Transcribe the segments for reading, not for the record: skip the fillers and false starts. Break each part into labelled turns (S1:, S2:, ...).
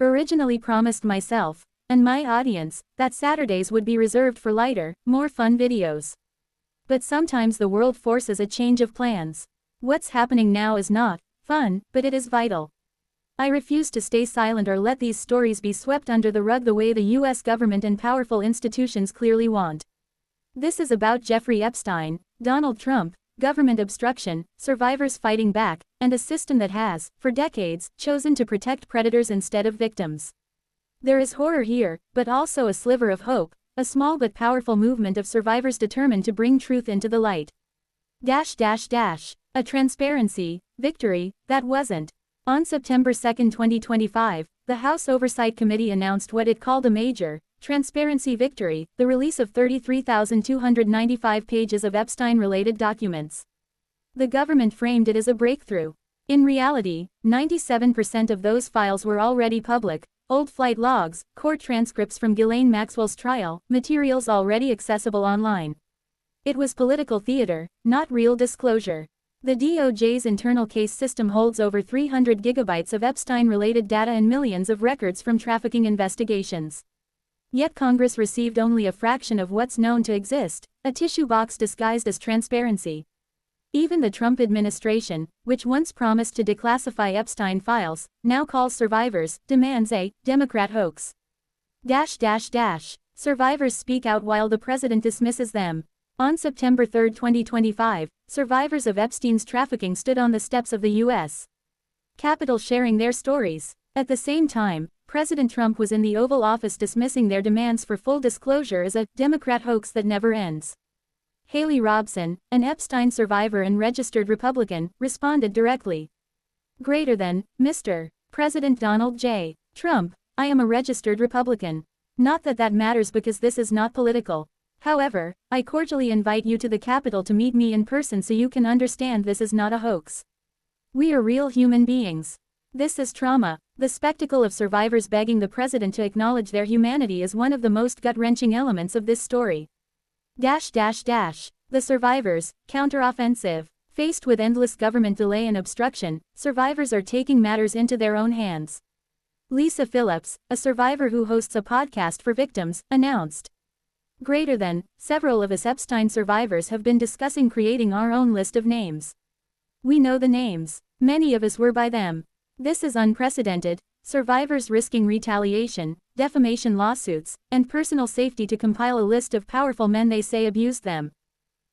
S1: Originally promised myself and my audience that Saturdays would be reserved for lighter, more fun videos. But sometimes the world forces a change of plans. What's happening now is not fun, but it is vital. I refuse to stay silent or let these stories be swept under the rug the way the US government and powerful institutions clearly want. This is about Jeffrey Epstein, Donald Trump, government obstruction, survivors fighting back, and a system that has, for decades, chosen to protect predators instead of victims. There is horror here, but also a sliver of hope, a small but powerful movement of survivors determined to bring truth into the light. A transparency victory that wasn't. On September 2, 2025, the House Oversight Committee announced what it called a major transparency victory, the release of 33,295 pages of Epstein-related documents. The government framed it as a breakthrough. In reality, 97% of those files were already public: old flight logs, court transcripts from Ghislaine Maxwell's trial, materials already accessible online. It was political theater, not real disclosure. The DOJ's internal case system holds over 300 gigabytes of Epstein-related data and millions of records from trafficking investigations. Yet Congress received only a fraction of what's known to exist, a tissue box disguised as transparency. Even the Trump administration, which once promised to declassify Epstein files, now calls survivors, demands a Democrat hoax. Survivors speak out while the president dismisses them. On September 3, 2025, survivors of Epstein's trafficking stood on the steps of the U.S. Capitol sharing their stories. At the same time, President Trump was in the Oval Office dismissing their demands for full disclosure as a Democrat hoax that never ends. Haley Robson, an Epstein survivor and registered Republican, responded directly. Greater than, Mr. President Donald J. Trump, I am a registered Republican. Not that that matters because this is not political. However, I cordially invite you to the Capitol to meet me in person so you can understand this is not a hoax. We are real human beings. This is trauma. The spectacle of survivors begging the president to acknowledge their humanity is one of the most gut-wrenching elements of this story. The survivors, counteroffensive. Faced with endless government delay and obstruction, survivors are taking matters into their own hands. Lisa Phillips, a survivor who hosts a podcast for victims, announced. Greater than, several of us Epstein survivors have been discussing creating our own list of names. We know the names. Many of us were by them. This is unprecedented. Survivors risking retaliation, defamation lawsuits, and personal safety to compile a list of powerful men they say abused them.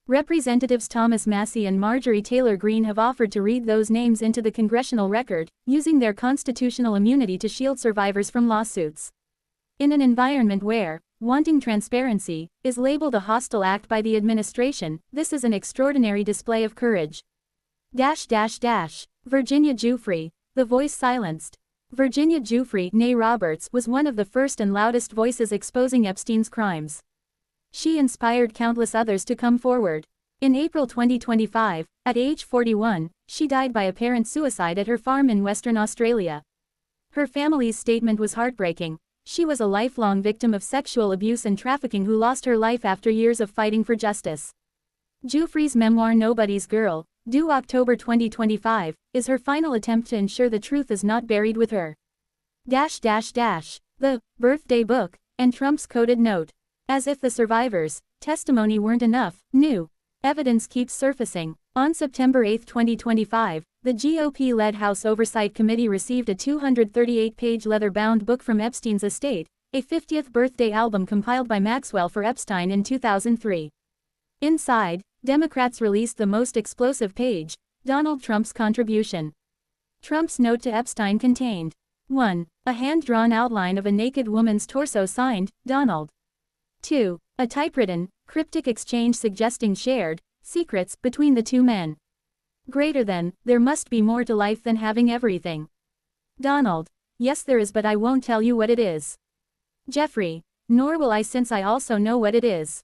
S1: Representatives Thomas Massie and Marjorie Taylor Greene have offered to read those names into the congressional record, using their constitutional immunity to shield survivors from lawsuits. In an environment where wanting transparency is labeled a hostile act by the administration, this is an extraordinary display of courage. Virginia Giuffre, the voice silenced. Virginia Giuffre, née Roberts, was one of the first and loudest voices exposing Epstein's crimes. She inspired countless others to come forward. In April 2025, at age 41, she died by apparent suicide at her farm in Western Australia. Her family's statement was heartbreaking. She was a lifelong victim of sexual abuse and trafficking who lost her life after years of fighting for justice. Giuffre's memoir Nobody's Girl, due October 2025, is her final attempt to ensure the truth is not buried with her. The birthday book, and Trump's coded note. As if the survivors' testimony weren't enough, new evidence keeps surfacing. On September 8, 2025, the GOP-led House Oversight Committee received a 238-page leather-bound book from Epstein's estate, a 50th birthday album compiled by Maxwell for Epstein in 2003. Inside, Democrats released the most explosive page, Donald Trump's contribution. Trump's note to Epstein contained 1. A hand-drawn outline of a naked woman's torso signed, Donald. 2. A typewritten, cryptic exchange suggesting shared secrets between the two men. Greater than, there must be more to life than having everything. Donald. Yes there is, but I won't tell you what it is. Jeffrey. Nor will I, since I also know what it is.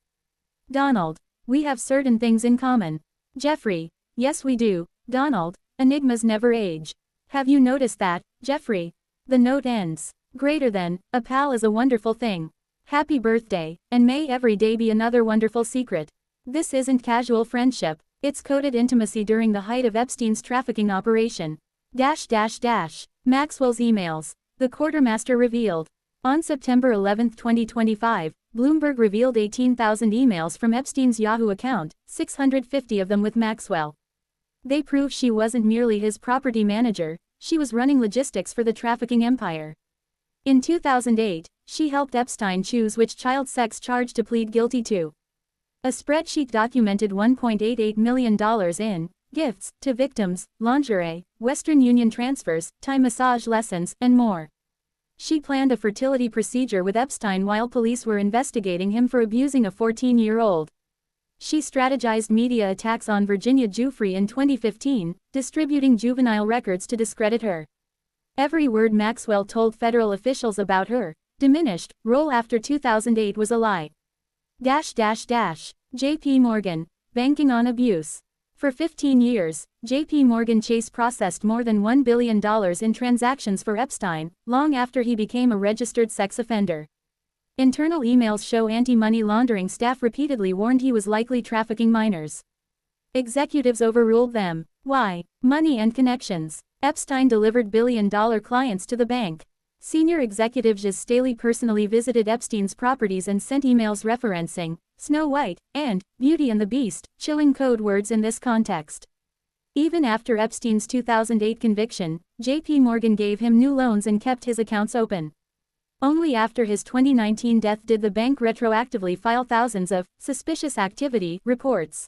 S1: Donald. We have certain things in common. Jeffrey. Yes we do, Donald. Enigmas never age. Have you noticed that, Jeffrey? The note ends. Greater than, a pal is a wonderful thing. Happy birthday, and may every day be another wonderful secret. This isn't casual friendship, it's coded intimacy during the height of Epstein's trafficking operation. Maxwell's emails. the quartermaster revealed. On September 11, 2025, Bloomberg revealed 18,000 emails from Epstein's Yahoo account, 650 of them with Maxwell. They prove she wasn't merely his property manager, she was running logistics for the trafficking empire. In 2008, she helped Epstein choose which child sex charge to plead guilty to. A spreadsheet documented $1.88 million in gifts to victims, lingerie, Western Union transfers, Thai massage lessons, and more. She planned a fertility procedure with Epstein while police were investigating him for abusing a 14-year-old. She strategized media attacks on Virginia Giuffre in 2015, distributing juvenile records to discredit her. Every word Maxwell told federal officials about her diminished role after 2008 was a lie. J.P. Morgan, banking on abuse. For 15 years, J.P. Morgan Chase processed more than $1 billion in transactions for Epstein, long after he became a registered sex offender. Internal emails show anti-money laundering staff repeatedly warned he was likely trafficking minors. Executives overruled them. Why? Money and connections. Epstein delivered billion-dollar clients to the bank. Senior executive Jes Staley personally visited Epstein's properties and sent emails referencing Snow White and Beauty and the Beast, chilling code words in this context. Even after Epstein's 2008 conviction, J.P. Morgan gave him new loans and kept his accounts open. Only after his 2019 death did the bank retroactively file thousands of suspicious activity reports.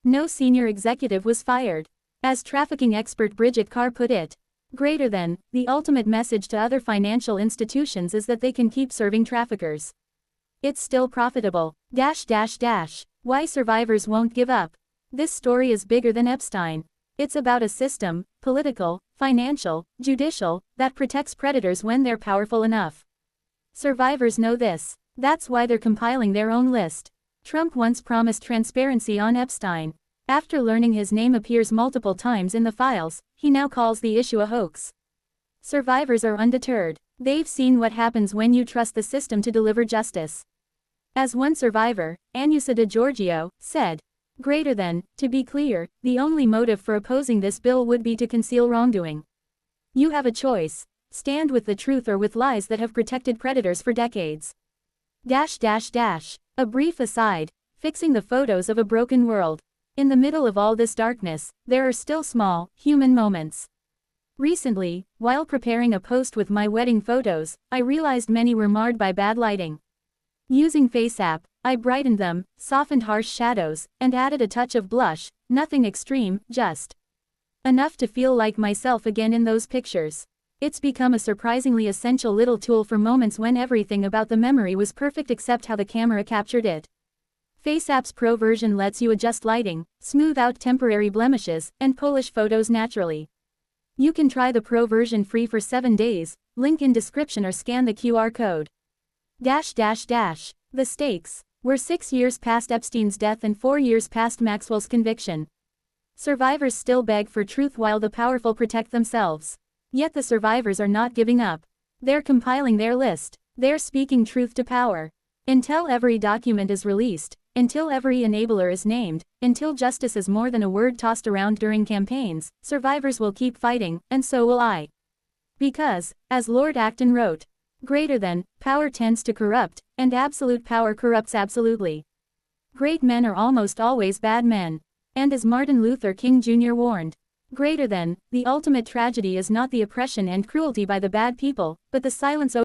S1: No senior executive was fired. As trafficking expert Bridget Carr put it, the ultimate message to other financial institutions is that they can keep serving traffickers. It's still profitable. Why survivors won't give up. This story is bigger than Epstein. It's about a system, political, financial, judicial, that protects predators when they're powerful enough. Survivors know this. That's why they're compiling their own list. Trump once promised transparency on Epstein. After learning his name appears multiple times in the files, he now calls the issue a hoax. Survivors are undeterred. They've seen what happens when you trust the system to deliver justice. As one survivor, Anusa DeGiorgio, said, to be clear, the only motive for opposing this bill would be to conceal wrongdoing. You have a choice. Stand with the truth or with lies that have protected predators for decades. A brief aside, fixing the photos of a broken world. In the middle of all this darkness, there are still small, human moments. Recently, while preparing a post with my wedding photos, I realized many were marred by bad lighting. Using FaceApp, I brightened them, softened harsh shadows, and added a touch of blush, nothing extreme, just enough to feel like myself again in those pictures. It's become a surprisingly essential little tool for moments when everything about the memory was perfect except how the camera captured it. FaceApp's Pro version lets you adjust lighting, smooth out temporary blemishes, and polish photos naturally. You can try the Pro version free for 7 days, link in description or scan the QR code. The stakes. We're 6 years past Epstein's death and 4 years past Maxwell's conviction. Survivors still beg for truth while the powerful protect themselves. Yet the survivors are not giving up. They're compiling their list. They're speaking truth to power. Until every document is released, until every enabler is named, until justice is more than a word tossed around during campaigns, survivors will keep fighting, and so will I. Because, as Lord Acton wrote, power tends to corrupt, and absolute power corrupts absolutely. Great men are almost always bad men. And as Martin Luther King Jr. warned, the ultimate tragedy is not the oppression and cruelty by the bad people, but the silence